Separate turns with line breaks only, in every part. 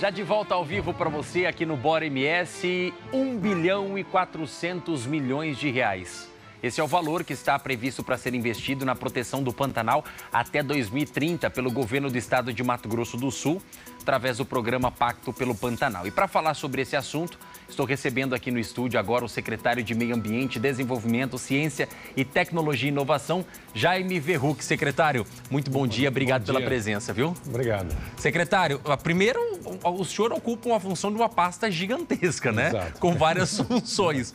Já de volta ao vivo para você aqui no Bora MS, 1 bilhão e 400 milhões de reais. Esse é o valor que está previsto para ser investido na proteção do Pantanal até 2030 pelo governo do estado de Mato Grosso do Sul, através do programa Pacto pelo Pantanal. E para falar sobre esse assunto, estou recebendo aqui no estúdio agora o secretário de Meio Ambiente, Desenvolvimento, Ciência e Tecnologia e Inovação, Jaime Verruc. Secretário, muito bom dia, obrigado pela presença, viu?
Obrigado.
Secretário, primeiro, o senhor ocupa uma função de uma pasta gigantesca, né?
Exato.
Com várias funções.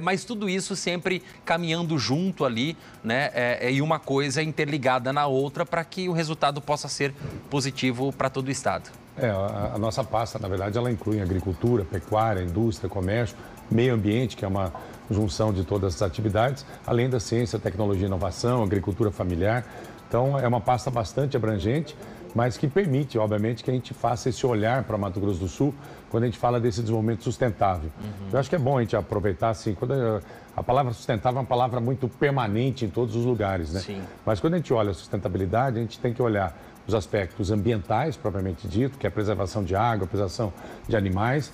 Mas tudo isso sempre caminhando junto ali, né? E uma coisa interligada na outra para que o resultado possa ser positivo para todo o estado.
A nossa pasta, na verdade, ela inclui agricultura, pecuária, indústria, comércio, meio ambiente, que é uma junção de todas as atividades, além da ciência, tecnologia e inovação, agricultura familiar. Então, é uma pasta bastante abrangente, mas que permite, obviamente, que a gente faça esse olhar para Mato Grosso do Sul quando a gente fala desse desenvolvimento sustentável. Eu acho que é bom a gente aproveitar, assim, quando a palavra sustentável é uma palavra muito permanente em todos os lugares, né?
Sim.
Mas quando a gente olha a sustentabilidade, a gente tem que olhar os aspectos ambientais, propriamente dito, que é a preservação de água, a preservação de animais,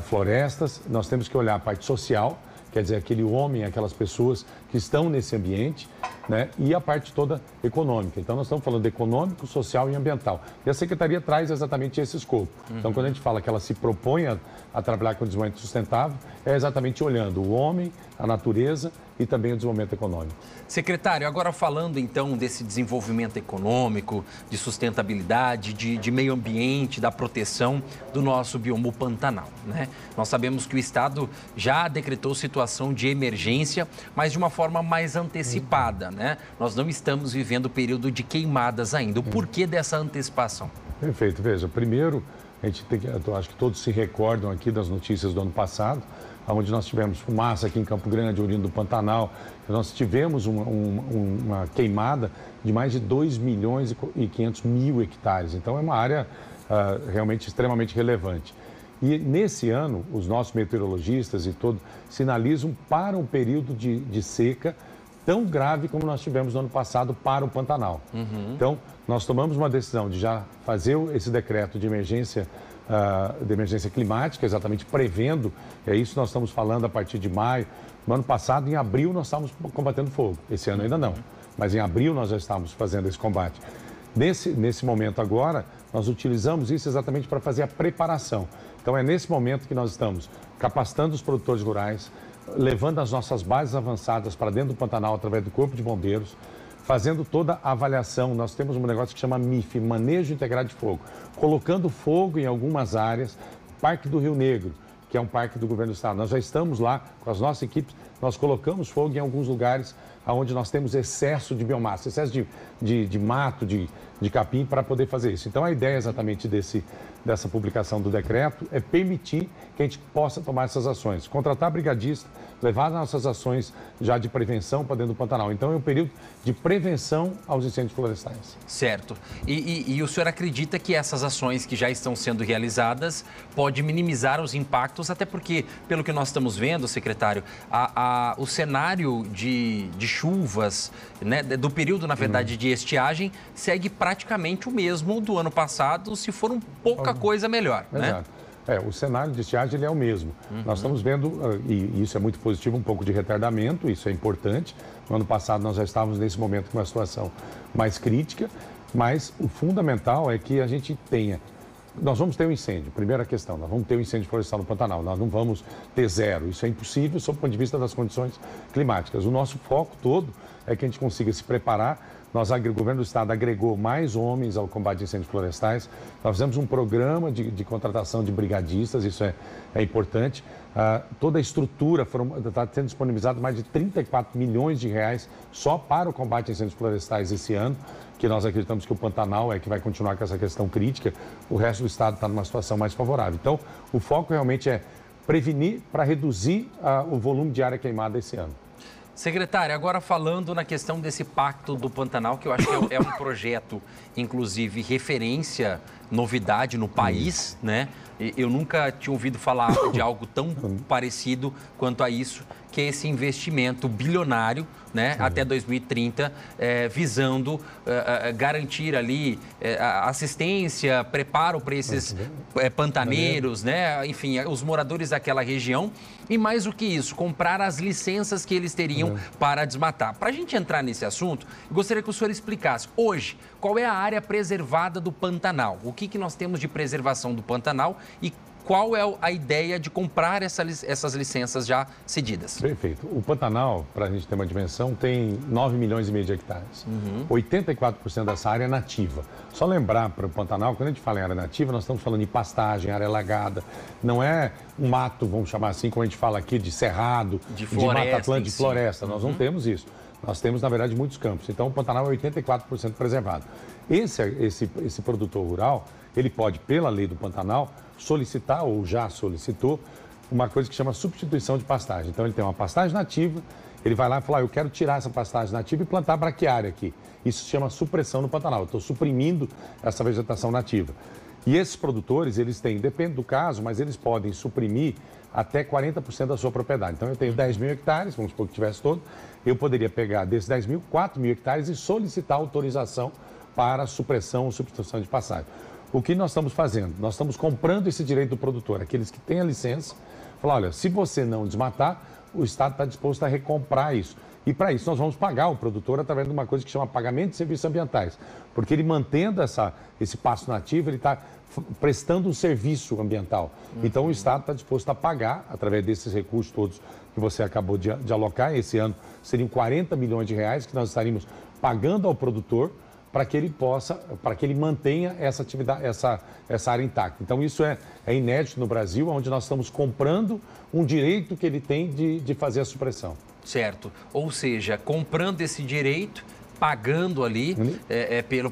florestas. Nós temos que olhar a parte social, quer dizer, aquele homem, aquelas pessoas que estão nesse ambiente, né? E a parte toda econômica. Então, nós estamos falando de econômico, social e ambiental. E a Secretaria traz exatamente esse escopo. Então, quando a gente fala que ela se propõe a trabalhar com o desenvolvimento sustentável, é exatamente olhando o homem, a natureza e também o desenvolvimento econômico.
Secretário, agora falando então desse desenvolvimento econômico, de sustentabilidade, de meio ambiente, da proteção do nosso bioma Pantanal, né? Nós sabemos que o estado já decretou situação de emergência, mas de uma forma mais antecipada, né? Nós não estamos vivendo o período de queimadas ainda. O porquê dessa antecipação?
Perfeito. Veja, primeiro, a gente tem que, eu acho que todos se recordam aqui das notícias do ano passado, onde nós tivemos fumaça aqui em Campo Grande, oriundo do Pantanal. Nós tivemos uma queimada de mais de 2 milhões e 500 mil hectares. Então, é uma área realmente extremamente relevante. E nesse ano, os nossos meteorologistas e todos sinalizam para um período de seca tão grave como nós tivemos no ano passado para o Pantanal. Então, nós tomamos uma decisão de já fazer esse decreto de emergência climática, exatamente prevendo, é isso que nós estamos falando a partir de maio. No ano passado, em abril, nós estávamos combatendo fogo. Esse ano ainda não, mas em abril nós já estávamos fazendo esse combate. Nesse momento agora, nós utilizamos isso exatamente para fazer a preparação. Então, é nesse momento que nós estamos capacitando os produtores rurais, levando as nossas bases avançadas para dentro do Pantanal através do Corpo de Bombeiros, fazendo toda a avaliação. Nós temos um negócio que chama MIF, Manejo Integrado de Fogo, colocando fogo em algumas áreas. Parque do Rio Negro, que é um parque do governo do estado. Nós já estamos lá com as nossas equipes, nós colocamos fogo em alguns lugares onde nós temos excesso de biomassa, excesso de mato, de capim, para poder fazer isso. Então, a ideia exatamente dessa publicação do decreto é permitir que a gente possa tomar essas ações. Contratar brigadista, levar nossas ações já de prevenção para dentro do Pantanal. Então, é um período de prevenção aos incêndios florestais.
Certo. E o senhor acredita que essas ações que já estão sendo realizadas podem minimizar os impactos, até porque, pelo que nós estamos vendo, secretário, o cenário de chuvas, né, do período, na verdade, de estiagem, segue praticamente o mesmo do ano passado, se for pouca coisa melhor, né?
Exato. O cenário de estiagem ele é o mesmo. Nós estamos vendo, e isso é muito positivo, um pouco de retardamento, isso é importante. No ano passado nós já estávamos nesse momento com uma situação mais crítica, mas o fundamental é que a gente tenha... Nós vamos ter um incêndio, primeira questão, nós vamos ter um incêndio florestal no Pantanal, nós não vamos ter zero, isso é impossível sob o ponto de vista das condições climáticas. O nosso foco todo é que a gente consiga se preparar. O governo do estado agregou mais homens ao combate a incêndios florestais. Nós fizemos um programa de contratação de brigadistas, isso é importante. Toda a estrutura está sendo disponibilizado mais de 34 milhões de reais só para o combate a incêndios florestais esse ano, que nós acreditamos que o Pantanal é que vai continuar com essa questão crítica. O resto do estado está numa situação mais favorável. Então, o foco realmente é prevenir para reduzir o volume de área queimada esse ano.
Secretário, agora falando na questão desse Pacto do Pantanal, que eu acho que é um projeto, inclusive, referência novidade no país, né? Eu nunca tinha ouvido falar de algo tão parecido quanto a isso, que é esse investimento bilionário, né, até 2030, visando garantir ali assistência, preparo para esses pantaneiros, né, enfim, os moradores daquela região. E mais do que isso, comprar as licenças que eles teriam para desmatar. Para a gente entrar nesse assunto, eu gostaria que o senhor explicasse hoje qual é a área preservada do Pantanal, o que nós temos de preservação do Pantanal e qual é a ideia de comprar essas licenças já cedidas.
Perfeito. O Pantanal, para a gente ter uma dimensão, tem 9 milhões e meio de hectares. 84% dessa área é nativa. Só lembrar para o Pantanal, quando a gente fala em área nativa, nós estamos falando de pastagem, área alagada. Não é um mato, vamos chamar assim, como a gente fala aqui, de cerrado, de mata atlântica, de floresta. Nós não temos isso. Nós temos, na verdade, muitos campos. Então, o Pantanal é 84% preservado. Esse produtor rural, ele pode, pela lei do Pantanal, solicitar ou já solicitou uma coisa que chama substituição de pastagem. Então, ele tem uma pastagem nativa, ele vai lá e fala, eu quero tirar essa pastagem nativa e plantar braquiária aqui. Isso se chama supressão no Pantanal. Eu estou suprimindo essa vegetação nativa. E esses produtores, eles têm, depende do caso, mas eles podem suprimir até 40% da sua propriedade. Então, eu tenho 10 mil hectares, vamos supor que tivesse todo, eu poderia pegar desses 10 mil, 4 mil hectares e solicitar autorização para supressão ou substituição de pastagem. O que nós estamos fazendo? Nós estamos comprando esse direito do produtor, aqueles que têm a licença, falar, olha, se você não desmatar, o Estado está disposto a recomprar isso. E para isso nós vamos pagar o produtor através de uma coisa que chama pagamento de serviços ambientais. Porque ele mantendo esse pasto nativo, ele está prestando um serviço ambiental. Então o Estado está disposto a pagar, através desses recursos todos que você acabou de alocar, esse ano seriam 40 milhões de reais que nós estaríamos pagando ao produtor para que ele mantenha essa atividade, essa área intacta. Então isso é inédito no Brasil, onde nós estamos comprando um direito que ele tem de fazer a supressão.
Certo. Ou seja, comprando esse direito, pagando ali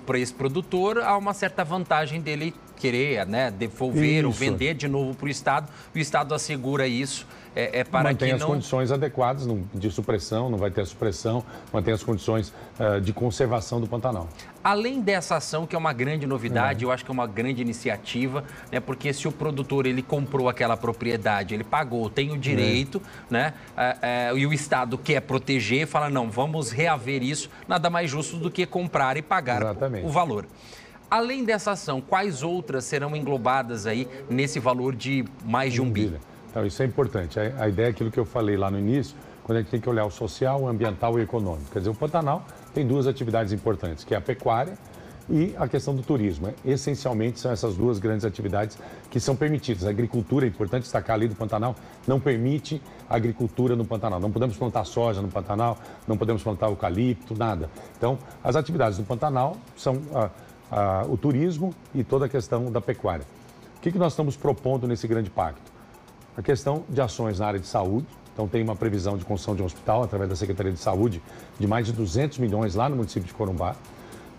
para esse produtor, há uma certa vantagem dele querer, né, devolver ou vender de novo para o Estado. O Estado assegura isso para
mantém
que
as condições adequadas de supressão, não vai ter a supressão, mantém as condições de conservação do Pantanal.
Além dessa ação, que é uma grande novidade, eu acho que é uma grande iniciativa, né, porque se o produtor ele comprou aquela propriedade, ele pagou, tem o direito, né, e o Estado quer proteger, fala, não, vamos reaver isso, nada mais justo do que comprar e pagar o valor. Além dessa ação, quais outras serão englobadas aí nesse valor de mais de 1 bi?
Então, isso é importante. A ideia é aquilo que eu falei lá no início, quando a gente tem que olhar o social, o ambiental e o econômico. Quer dizer, o Pantanal tem duas atividades importantes, que é a pecuária e a questão do turismo. Essencialmente, são essas duas grandes atividades que são permitidas. A agricultura, é importante destacar ali do Pantanal, não permite agricultura no Pantanal. Não podemos plantar soja no Pantanal, não podemos plantar eucalipto, nada. Então, as atividades do Pantanal são o turismo e toda a questão da pecuária. O que nós estamos propondo nesse grande pacto? A questão de ações na área de saúde. Então, tem uma previsão de construção de um hospital através da Secretaria de Saúde de mais de 200 milhões lá no município de Corumbá.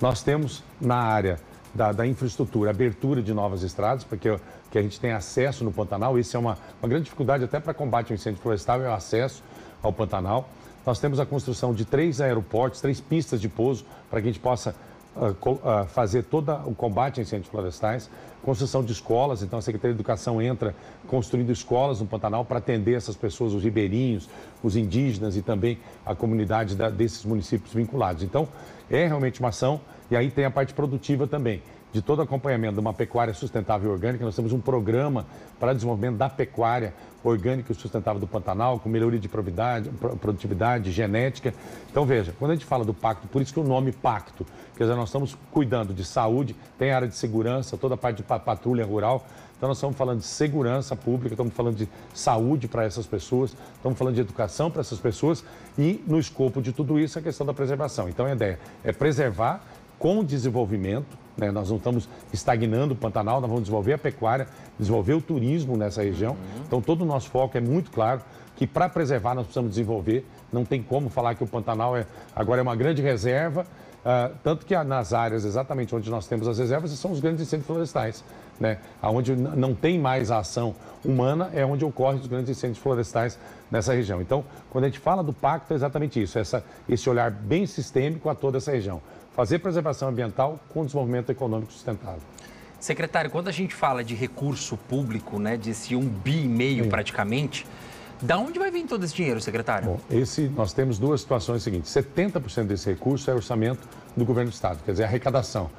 Nós temos na área da infraestrutura, abertura de novas estradas, porque que a gente tem acesso no Pantanal. Isso é uma grande dificuldade até para combate ao incêndio florestal, é o acesso ao Pantanal. Nós temos a construção de 3 aeroportos, 3 pistas de pouso, para que a gente possa fazer todo o combate a incêndios florestais, construção de escolas. Então a Secretaria de Educação entra construindo escolas no Pantanal para atender essas pessoas, os ribeirinhos, os indígenas e também a comunidade desses municípios vinculados. Então é realmente uma ação, e aí tem a parte produtiva também, de todo acompanhamento de uma pecuária sustentável e orgânica. Nós temos um programa para desenvolvimento da pecuária orgânica e sustentável do Pantanal, com melhoria de produtividade, genética. Então, veja, quando a gente fala do pacto, por isso que o nome pacto, quer dizer, nós estamos cuidando de saúde, tem área de segurança, toda a parte de patrulha rural. Então, nós estamos falando de segurança pública, estamos falando de saúde para essas pessoas, estamos falando de educação para essas pessoas e, no escopo de tudo isso, a questão da preservação. Então, a ideia é preservar com desenvolvimento, né? Nós não estamos estagnando o Pantanal, nós vamos desenvolver a pecuária, desenvolver o turismo nessa região. Então, todo o nosso foco é muito claro que para preservar nós precisamos desenvolver. Não tem como falar que o Pantanal agora é uma grande reserva, tanto que nas áreas exatamente onde nós temos as reservas são os grandes incêndios florestais, né? Onde não tem mais a ação humana é onde ocorrem os grandes incêndios florestais nessa região. Então, quando a gente fala do pacto, é exatamente isso, esse olhar bem sistêmico a toda essa região. Fazer preservação ambiental com desenvolvimento econômico sustentável.
Secretário, quando a gente fala de recurso público, né, desse 1,5 bi praticamente, da onde vai vir todo esse dinheiro, secretário?
Bom, nós temos duas situações seguintes. 70% desse recurso é orçamento do governo do estado, quer dizer, arrecadação.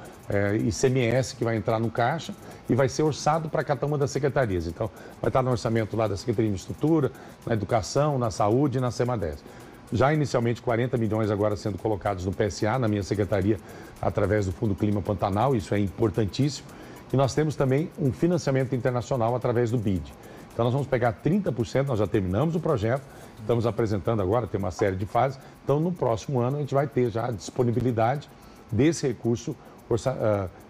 ICMS que vai entrar no caixa e vai ser orçado para cada uma das secretarias. Então, vai estar no orçamento lá da Secretaria de Infraestrutura, na Educação, na Saúde e na SEMADES. Já inicialmente 40 milhões agora sendo colocados no PSA, na minha secretaria, através do Fundo Clima Pantanal, isso é importantíssimo. E nós temos também um financiamento internacional através do BID. Então, nós vamos pegar 30%, nós já terminamos o projeto, estamos apresentando agora, tem uma série de fases. Então, no próximo ano, a gente vai ter já a disponibilidade desse recurso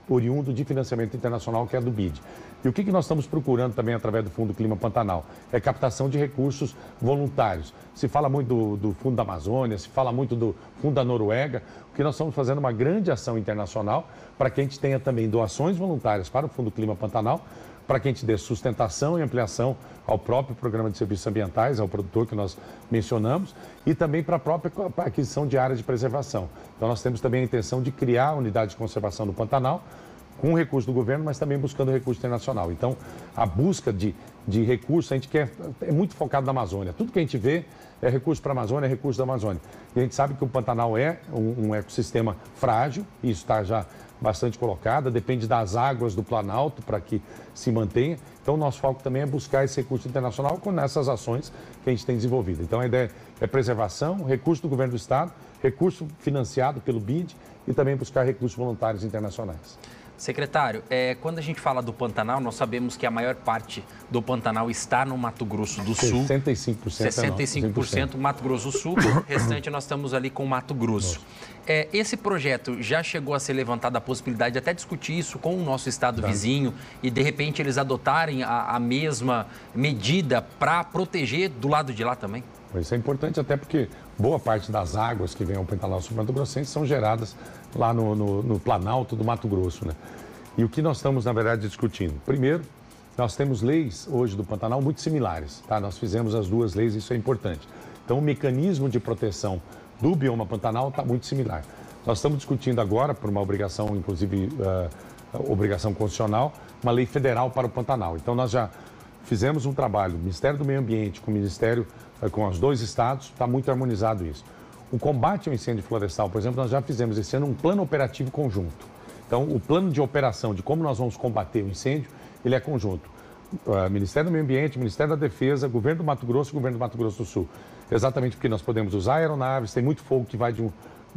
oriundo de financiamento internacional, que é do BID. E o que nós estamos procurando também através do Fundo Clima Pantanal? É captação de recursos voluntários. Se fala muito do Fundo da Amazônia, se fala muito do Fundo da Noruega, porque nós estamos fazendo uma grande ação internacional para que a gente tenha também doações voluntárias para o Fundo Clima Pantanal, para que a gente dê sustentação e ampliação ao próprio programa de serviços ambientais, ao produtor que nós mencionamos, e também para a própria aquisição de áreas de preservação. Então, nós temos também a intenção de criar a unidade de conservação do Pantanal, com recurso do governo, mas também buscando recurso internacional. Então, a busca de recursos, a gente é muito focado na Amazônia. Tudo que a gente vê é recurso para a Amazônia, é recurso da Amazônia. E a gente sabe que o Pantanal é um ecossistema frágil, e isso está já bastante colocado, depende das águas do Planalto para que se mantenha. Então, o nosso foco também é buscar esse recurso internacional com essas ações que a gente tem desenvolvido. Então, a ideia é preservação, recurso do governo do estado, recurso financiado pelo BID e também buscar recursos voluntários internacionais.
Secretário, quando a gente fala do Pantanal, nós sabemos que a maior parte do Pantanal está no Mato Grosso do Sul.
65%.
65% Mato Grosso do Sul, o restante nós estamos ali com Mato Grosso. Esse projeto já chegou a ser levantada a possibilidade de até discutir isso com o nosso estado vizinho e, de repente, eles adotarem a mesma medida para proteger do lado de lá também?
Isso é importante até porque boa parte das águas que vêm ao Pantanal sul-mato-grossense são geradas lá no Planalto do Mato Grosso, né? E o que nós estamos, na verdade, discutindo? Primeiro, nós temos leis hoje do Pantanal muito similares, tá? Nós fizemos as duas leis, isso é importante. Então, o mecanismo de proteção do bioma Pantanal está muito similar. Nós estamos discutindo agora, por uma obrigação, inclusive, obrigação constitucional, uma lei federal para o Pantanal. Então, nós já fizemos um trabalho, o Ministério do Meio Ambiente com o Ministério, com os dois estados, está muito harmonizado isso. O combate ao incêndio florestal, por exemplo, nós já fizemos esse ano um plano operativo conjunto. Então, o plano de operação de como nós vamos combater o incêndio, ele é conjunto. Ministério do Meio Ambiente, Ministério da Defesa, Governo do Mato Grosso e Governo do Mato Grosso do Sul. Exatamente porque nós podemos usar aeronaves, tem muito fogo que vai de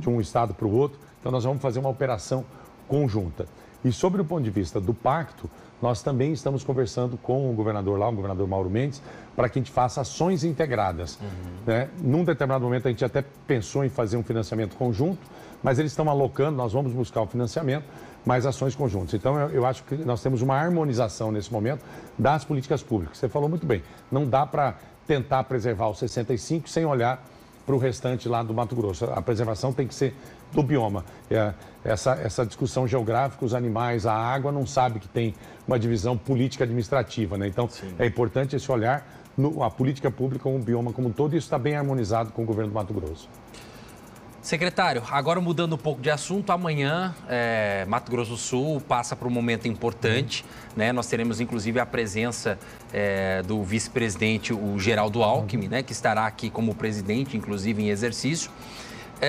um estado para o outro, então nós vamos fazer uma operação conjunta. E sobre o ponto de vista do pacto, nós também estamos conversando com o governador lá, o governador Mauro Mendes, para que a gente faça ações integradas. Né? Num determinado momento a gente até pensou em fazer um financiamento conjunto, mas eles estão alocando, nós vamos buscar o financiamento, mas ações conjuntas. Então eu acho que nós temos uma harmonização nesse momento das políticas públicas. Você falou muito bem, não dá para tentar preservar os 65 sem olhar para o restante lá do Mato Grosso. A preservação tem que ser do bioma. Essa discussão geográfica, os animais, a água, não sabe que tem uma divisão política administrativa, né? Então, é importante esse olhar, a política pública com o bioma como um todo, e isso está bem harmonizado com o governo do Mato Grosso.
Secretário, agora mudando um pouco de assunto, amanhã Mato Grosso do Sul passa por um momento importante, né? Nós teremos inclusive a presença do vice-presidente, o Geraldo Alckmin, né? Que estará aqui como presidente, inclusive em exercício.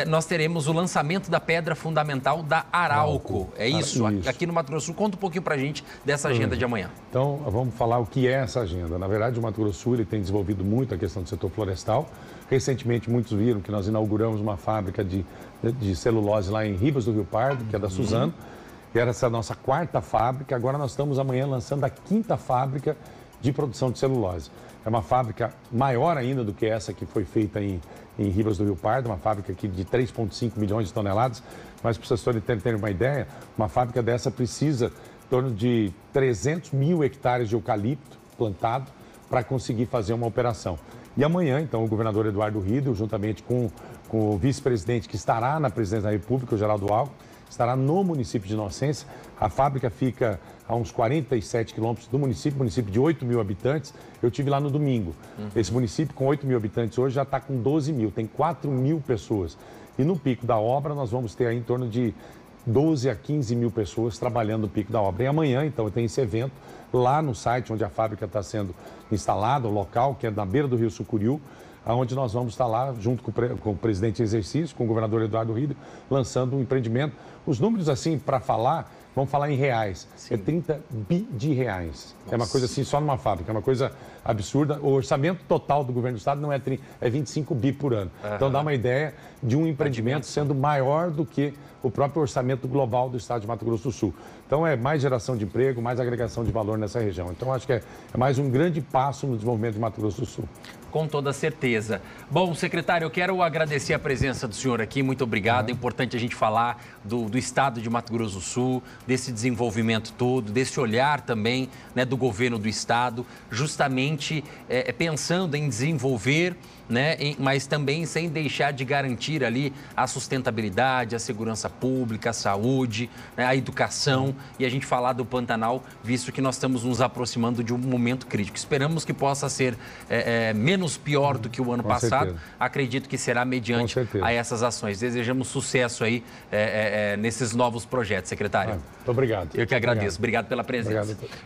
Nós teremos o lançamento da pedra fundamental da Arauco. É isso? Aqui no Mato Grosso do Sul. Conta um pouquinho para a gente dessa agenda de amanhã.
Então, vamos falar o que é essa agenda. Na verdade, o Mato Grosso do Sul ele tem desenvolvido muito a questão do setor florestal. Recentemente, muitos viram que nós inauguramos uma fábrica de celulose lá em Ribas do Rio Pardo, que é da Suzano. E era essa a nossa quarta fábrica. Agora nós estamos amanhã lançando a quinta fábrica de produção de celulose. É uma fábrica maior ainda do que essa que foi feita em Ribas do Rio Pardo, uma fábrica aqui de 3,5 milhões de toneladas. Mas para vocês terem uma ideia, uma fábrica dessa precisa em torno de 300 mil hectares de eucalipto plantado para conseguir fazer uma operação. E amanhã, então, o governador Eduardo Riedel, juntamente com o vice-presidente que estará na presidência da República, o Geraldo Alckmin, estará no município de Inocência. A fábrica fica a uns 47 quilômetros do município de 8 mil habitantes. Eu estive lá no domingo. Esse município com 8 mil habitantes hoje já está com 12 mil, tem 4 mil pessoas. E no pico da obra nós vamos ter aí em torno de 12 a 15 mil pessoas trabalhando no pico da obra. E amanhã, então, tem esse evento lá no site onde a fábrica está sendo instalada, o local, que é na beira do Rio Sucuriú, onde nós vamos estar lá, junto com o presidente em exercício, com o governador Eduardo Rieder, lançando um empreendimento. Os números, assim, para falar, vamos falar em reais. Sim. É 30 bi de reais. Nossa. É uma coisa assim, só numa fábrica, é uma coisa absurda. O orçamento total do governo do estado não é 30, é 25 bi por ano. Então dá uma ideia de um empreendimento sendo maior do que o próprio orçamento global do estado de Mato Grosso do Sul. Então é mais geração de emprego, mais agregação de valor nessa região. Então acho que é mais um grande passo no desenvolvimento de Mato Grosso do Sul.
Com toda certeza. Bom, secretário, eu quero agradecer a presença do senhor aqui, muito obrigado. É importante a gente falar do estado de Mato Grosso do Sul, desse desenvolvimento todo, desse olhar também, né, do governo do estado, justamente pensando em desenvolver, né, mas também sem deixar de garantir ali a sustentabilidade, a segurança pública, a saúde, né, a educação e a gente falar do Pantanal, visto que nós estamos nos aproximando de um momento crítico. Esperamos que possa ser menos pior do que o ano passado. Certeza. Acredito que será mediante a essas ações. Desejamos sucesso aí nesses novos projetos, secretário.
Muito obrigado.
Eu que agradeço. Obrigado pela presença.
Obrigado.